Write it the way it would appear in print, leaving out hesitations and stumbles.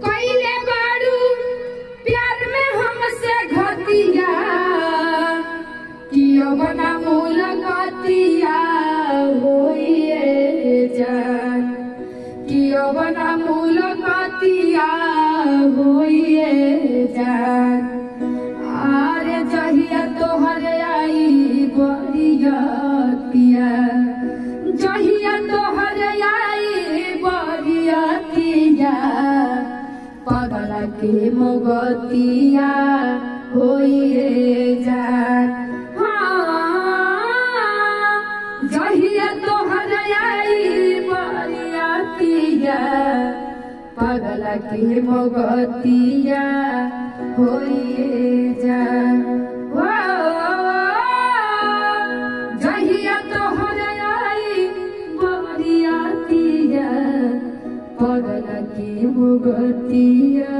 कइले बारू प्यार में हमसे घटिया कियो बना मुलाकातिया होइए जान कियो बना मुलाकातिया होइए जान आरे जहिया तोहर आई बरियातिया जहिया तोहर आई बरियातिया पगला के मोगतिया होइए जान जहिया तोहर आई बरियातिया पगला के मोगतिया होइए जान जहिया तोहर आई बरियातिया पगला के मोगतिया